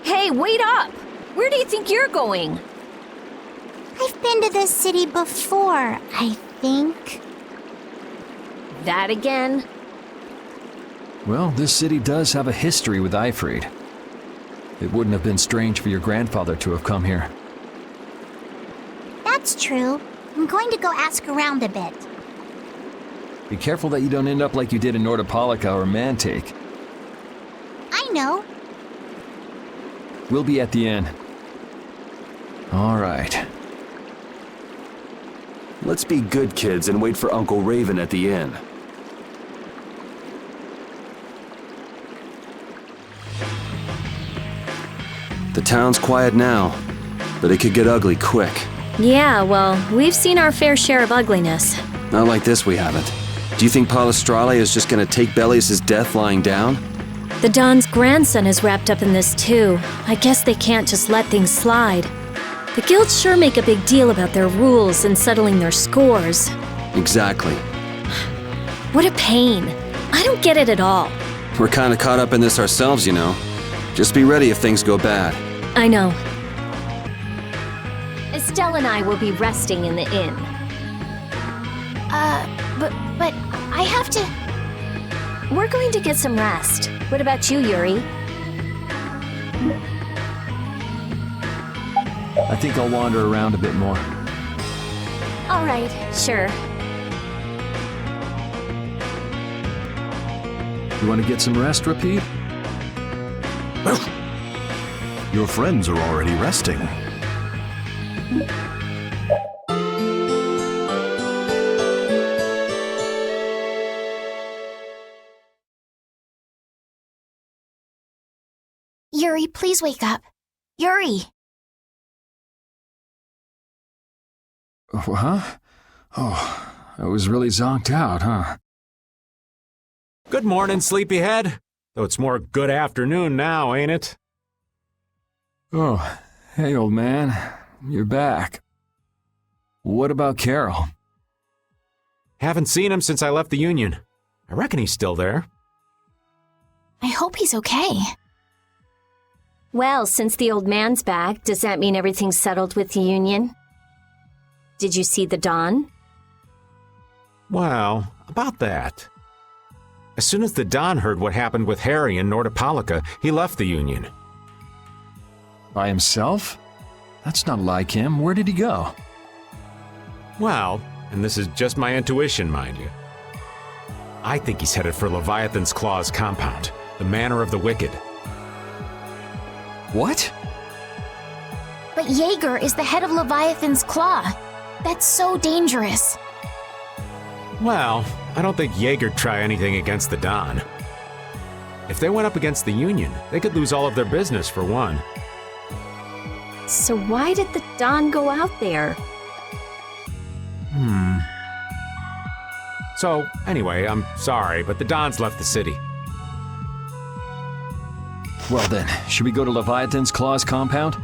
Hey, wait up! Where do you think you're going? I've been to this city before, I think. That again? Well, this city does have a history with Ifrid. It wouldn't have been strange for your grandfather to have come here. That's true. I'm going to go ask around a bit. Be careful that you don't end up like you did in Nordopolica or Mantake. I know. We'll be at the inn. All right. Let's be good kids and wait for Uncle Raven at the inn. The town's quiet now, but it could get ugly quick. Yeah, well, we've seen our fair share of ugliness. Not like this, we haven't. Do you think Palestrale is just gonna take Belius' death lying down? The Don's grandson is wrapped up in this too. I guess they can't just let things slide. The guilds sure make a big deal about their rules and settling their scores. Exactly. What a pain. I don't get it at all. We're kinda caught up in this ourselves, you know. Just be ready if things go bad. I know. Estelle and I will be resting in the inn. But I have to... We're going to get some rest. What about you, Yuri? I think I'll wander around a bit more. All right, sure. You want to get some rest, Rapide? Your friends are already resting. Yuri, please wake up. Yuri! Huh? Oh, I was really zonked out, huh? Good morning, sleepyhead. Though it's more good afternoon now, ain't it? Oh, hey, old man. You're back. What about Carol? Haven't seen him since I left the Union. I reckon he's still there. I hope he's okay. Well, since the old man's back, does that mean everything's settled with the Union? Did you see the Don? Well, about that. As soon as the Don heard what happened with Harry in Nordopolica, he left the Union. By himself? That's not like him. Where did he go? Well, and this is just my intuition, mind you. I think he's headed for Leviathan's Claw's compound, the Manor of the Wicked. What? But Jaeger is the head of Leviathan's Claw. That's so dangerous. Well, I don't think Jaeger'd try anything against the Don. If they went up against the Union, they could lose all of their business for one. So why did the Don go out there? So, anyway, I'm sorry, but the Don's left the city. Well then, should we go to Leviathan's Claw's compound?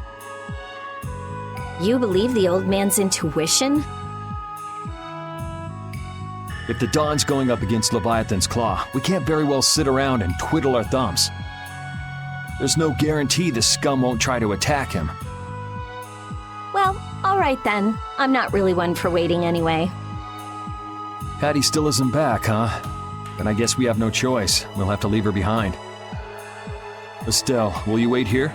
You believe the old man's intuition? If the Dawn's going up against Leviathan's Claw, we can't very well sit around and twiddle our thumbs. There's no guarantee the scum won't try to attack him. Well, all right then. I'm not really one for waiting anyway. Hattie still isn't back, huh? Then I guess we have no choice. We'll have to leave her behind. Estelle, will you wait here?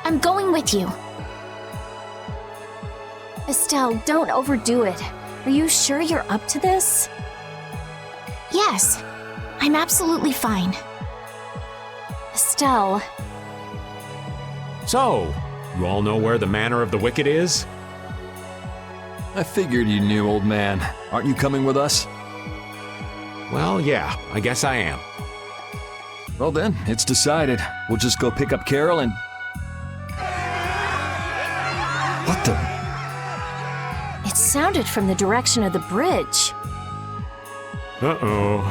I'm going with you. Estelle, don't overdo it. Are you sure you're up to this? Yes, I'm absolutely fine. Estelle. So, you all know where the Manor of the Wicked is? I figured you knew, old man. Aren't you coming with us? Well, yeah, I guess I am. Well then, it's decided. We'll just go pick up Carol and... What the... It sounded from the direction of the bridge. Uh-oh.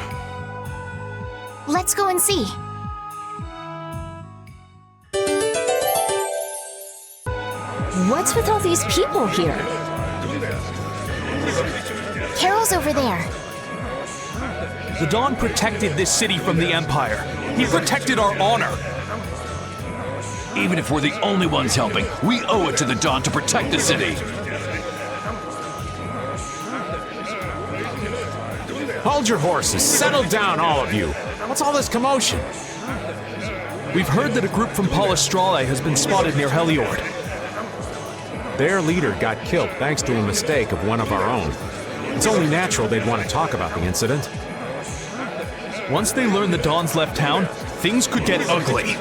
Let's go and see. What's with all these people here? Carol's over there. The Dawn protected this city from the Empire. He protected our honor. Even if we're the only ones helping, we owe it to the Dawn to protect the city. Hold your horses. Settle down, all of you. What's all this commotion? We've heard that a group from Palestrale has been spotted near Heliord. Their leader got killed thanks to a mistake of one of our own. It's only natural they'd want to talk about the incident. Once they learn the Dawn's left town, things could get ugly.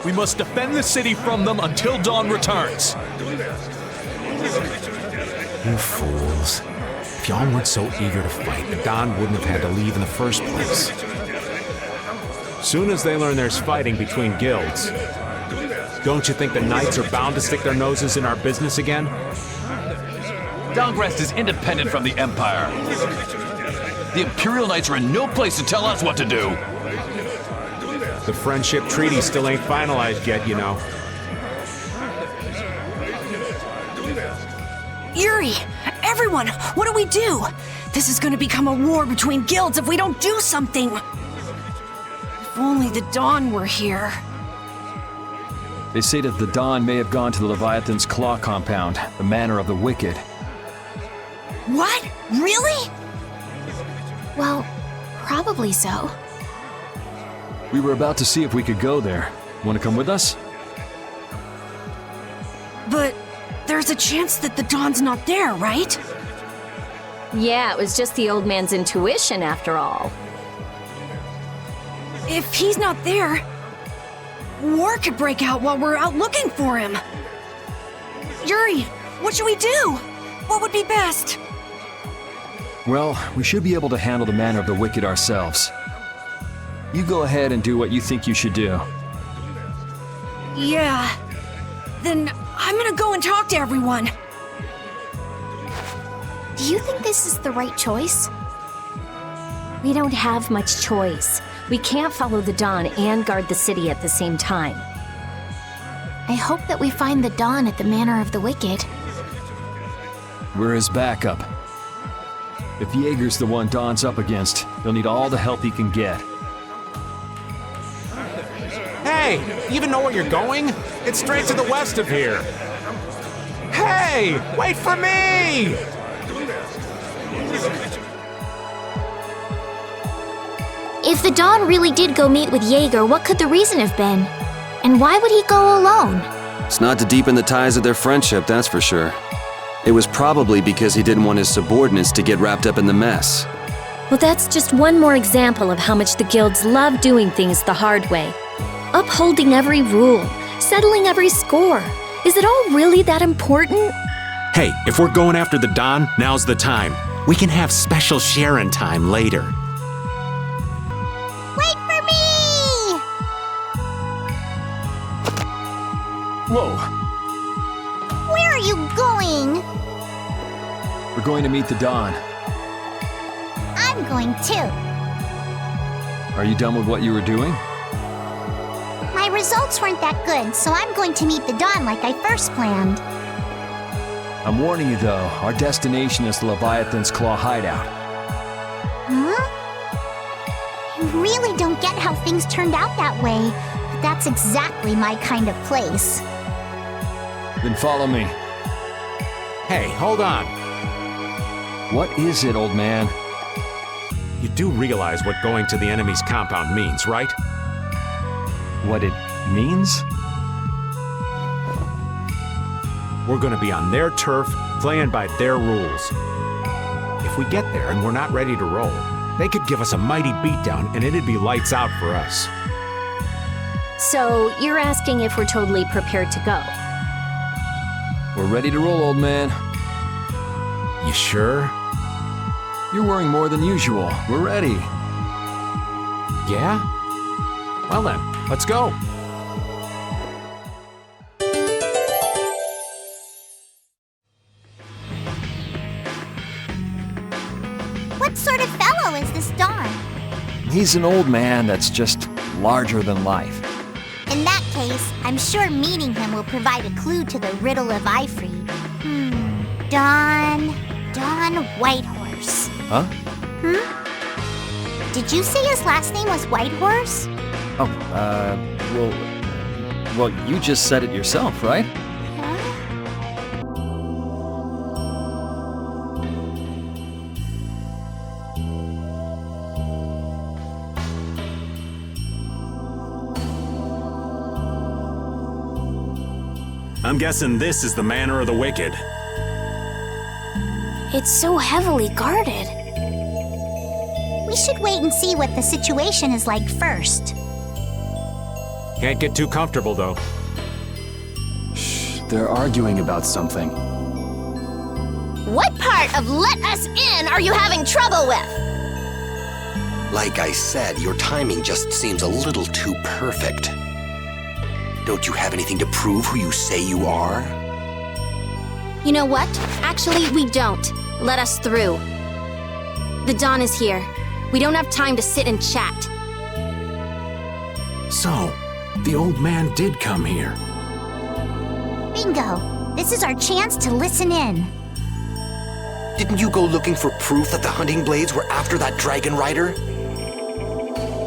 We must defend the city from them until Dawn returns. You fools. If y'all weren't so eager to fight, the Dawn wouldn't have had to leave in the first place. Soon as they learn there's fighting between guilds, don't you think the Knights are bound to stick their noses in our business again? Dawngrest is independent from the Empire. The Imperial Knights are in no place to tell us what to do. The friendship treaty still ain't finalized yet, you know. Yuri! Everyone! What do we do? This is gonna become a war between guilds if we don't do something! If only the Dawn were here. They say that the Dawn may have gone to the Leviathan's Claw compound, the Manor of the Wicked. What? Really? Well, probably so. We were about to see if we could go there. Want to come with us? But there's a chance that the Dawn's not there, right? Yeah, it was just the old man's intuition after all. If he's not there, war could break out while we're out looking for him. Yuri, what should we do? What would be best? Well, we should be able to handle the Manor of the Wicked ourselves. You go ahead and do what you think you should do. Yeah. Then I'm gonna go and talk to everyone. Do you think this is the right choice? We don't have much choice. We can't follow the Dawn and guard the city at the same time. I hope that we find the Dawn at the Manor of the Wicked. We're his backup. If Jaeger's the one Dawn's up against, he'll need all the help he can get. Hey, you even know where you're going? It's straight to the west of here. Hey, wait for me! If the Dawn really did go meet with Jaeger, what could the reason have been? And why would he go alone? It's not to deepen the ties of their friendship, that's for sure. It was probably because he didn't want his subordinates to get wrapped up in the mess. Well, that's just one more example of how much the guilds love doing things the hard way. Upholding every rule, settling every score. Is it all really that important? Hey, if we're going after the Dawn, now's the time. We can have special sharing time later. Wait for me! Whoa! Where are you going? We're going to meet the Dawn. I'm going too. Are you done with what you were doing? My results weren't that good, so I'm going to meet the Dawn like I first planned. I'm warning you though, our destination is the Leviathan's Claw hideout. Huh? I really don't get how things turned out that way, but that's exactly my kind of place. Then follow me. Hey, hold on. What is it, old man? You do realize what going to the enemy's compound means, right? What it means? We're gonna be on their turf, playing by their rules. If we get there and we're not ready to roll, they could give us a mighty beatdown and it'd be lights out for us. So, you're asking if we're totally prepared to go? We're ready to roll, old man. You sure? You're worrying more than usual. We're ready. Yeah? Well then, let's go. What sort of fellow is this Dawn? He's an old man that's just larger than life. In that case, I'm sure meeting him will provide a clue to the riddle of Ifree. Dawn Whitehorse. Huh? Did you say his last name was Whitehorse? Oh, well, you just said it yourself, right? I'm guessing this is the Manor of the Wicked. It's so heavily guarded. We should wait and see what the situation is like first. Can't get too comfortable, though. Shh, they're arguing about something. What part of let us in are you having trouble with? Like I said, your timing just seems a little too perfect. Don't you have anything to prove who you say you are? You know what? Actually, we don't. Let us through. The Dawn is here. We don't have time to sit and chat. So, the old man did come here. Bingo! This is our chance to listen in. Didn't you go looking for proof that the hunting blades were after that dragon rider?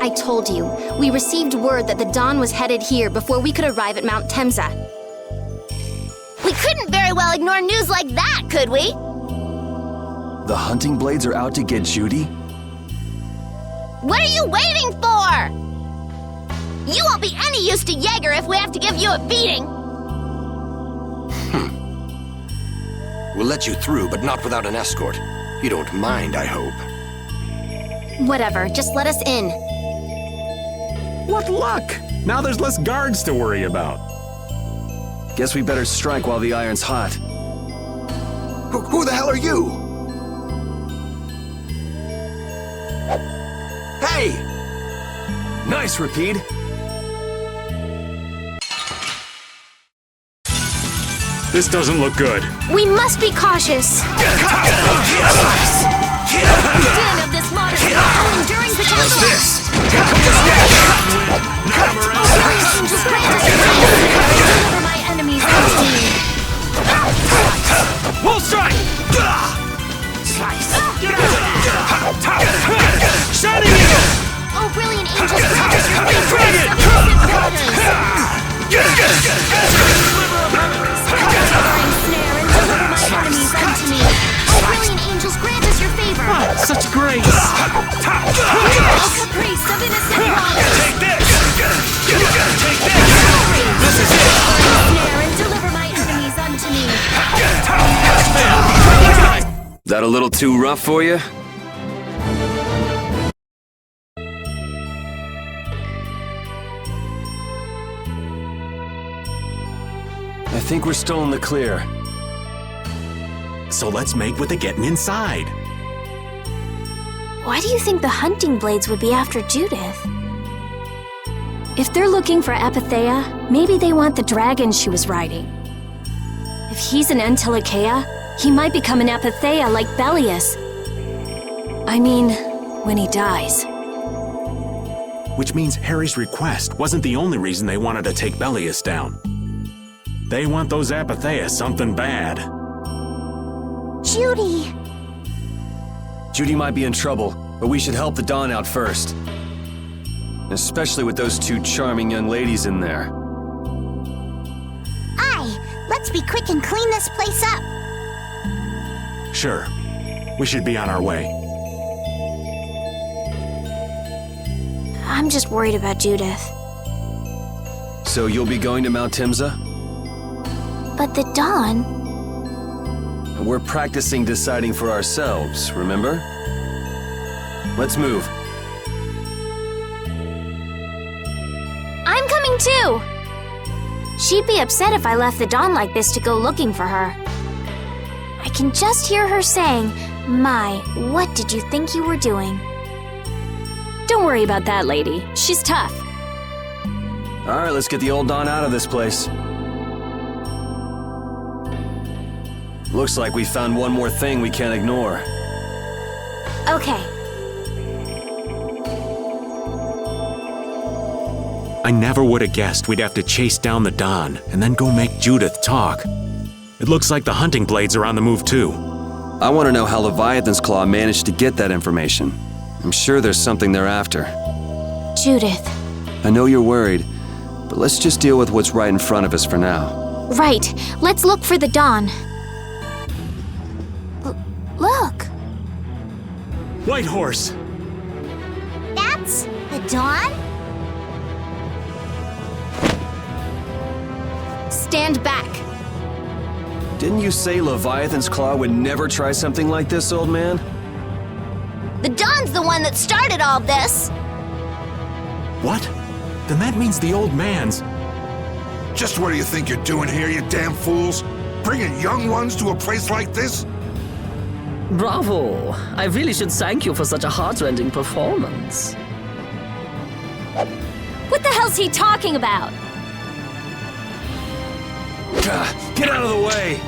I told you, we received word that the Dawn was headed here before we could arrive at Mount Temza. We couldn't very well ignore news like that, could we? The hunting blades are out to get Judy? What are you waiting for? You won't be any use to Jaeger if we have to give you a beating. We'll let you through, but not without an escort. You don't mind, I hope. Whatever, just let us in. What luck! Now there's less guards to worry about. Guess we better strike while the iron's hot. Who the hell are you? Hey! Nice, Repeat. This doesn't look good. We must be cautious. Den of this modest enduring potential. This? Deliver my enemies unto me. We'll strike! Slice! Shining Eagle! Oh, brilliant angels, grant us your faith of innocent waters! Divine snare and deliver my enemies unto me. Oh, brilliant angels, grant us your favor! Such grace! Oh, caprice of innocent waters! Take this! Take this! This is it! Snare and deliver my enemies unto me. That a little too rough for you? I think we're still in the clear. So let's make with the getting inside. Why do you think the hunting blades would be after Judith? If they're looking for Apatheia, maybe they want the dragon she was riding. If he's an Entelekea, he might become an Apatheia like Belius. I mean, when he dies. Which means Harry's request wasn't the only reason they wanted to take Belius down. They want those Apatheas something bad. Judy! Judy might be in trouble, but we should help the Dawn out first. Especially with those two charming young ladies in there. Aye, let's be quick and clean this place up. Sure. We should be on our way. I'm just worried about Judith. So you'll be going to Mount Timza? But the Dawn... We're practicing deciding for ourselves, remember? Let's move. I'm coming too! She'd be upset if I left the Dawn like this to go looking for her. I can just hear her saying, "My, what did you think you were doing?" Don't worry about that lady. She's tough. All right, let's get the old Dawn out of this place. Looks like we found one more thing we can't ignore. Okay. I never would have guessed we'd have to chase down the Dawn and then go make Judith talk. It looks like the hunting blades are on the move too. I want to know how Leviathan's Claw managed to get that information. I'm sure there's something they're after. Judith. I know you're worried, but let's just deal with what's right in front of us for now. Right. Let's look for the Dawn. Look! White horse! That's the Dawn? Stand back. Didn't you say Leviathan's Claw would never try something like this, old man? The Dawn's the one that started all this! What? Then that means the old man's... Just what do you think you're doing here, you damn fools? Bringing young ones to a place like this? Bravo! I really should thank you for such a heart-rending performance. What the hell's he talking about? Get out of the way!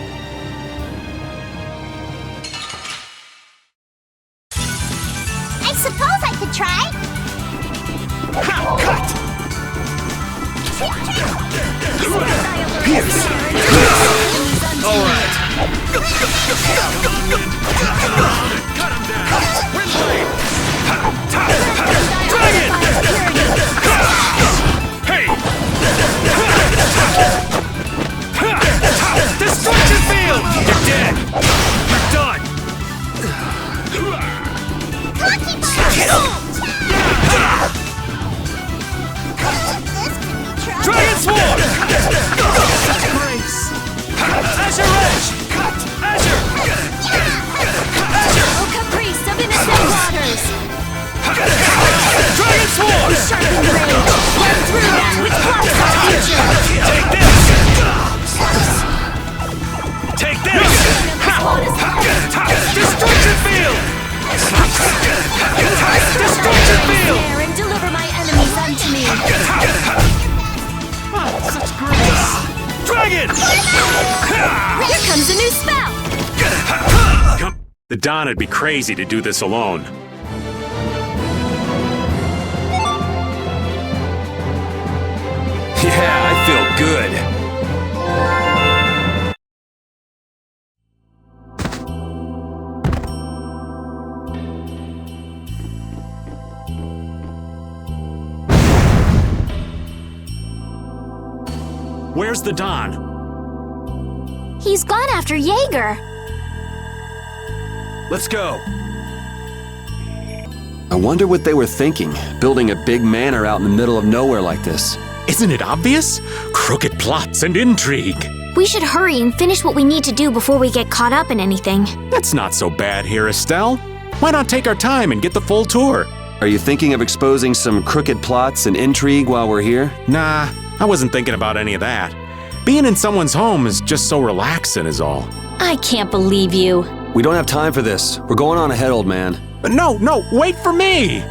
I suppose I could try. Cut! Pierce! All right. Cut him down! Windblade! Dragon! Hey! Destruction field! You're dead! You're done! Dragon Sword! Grace! Azure Edge! Azure! Azure! Oh, caprice of innocent waters! Dragon Sword! Sharpened blade! Run through that which blocks our future! Take this! Take this! Destruction field! Destruction field! There and deliver my enemies unto me! Such grace! Dragon! Here comes a new spell! The Dawn would be crazy to do this alone. Yeah, I feel good. Where's the Dawn? He's gone after Jaeger. Let's go. I wonder what they were thinking, building a big manor out in the middle of nowhere like this. Isn't it obvious? Crooked plots and intrigue. We should hurry and finish what we need to do before we get caught up in anything. That's not so bad here, Estelle. Why not take our time and get the full tour? Are you thinking of exposing some crooked plots and intrigue while we're here? Nah, I wasn't thinking about any of that. Being in someone's home is just so relaxing is all. I can't believe you. We don't have time for this. We're going on ahead, old man. No, wait for me!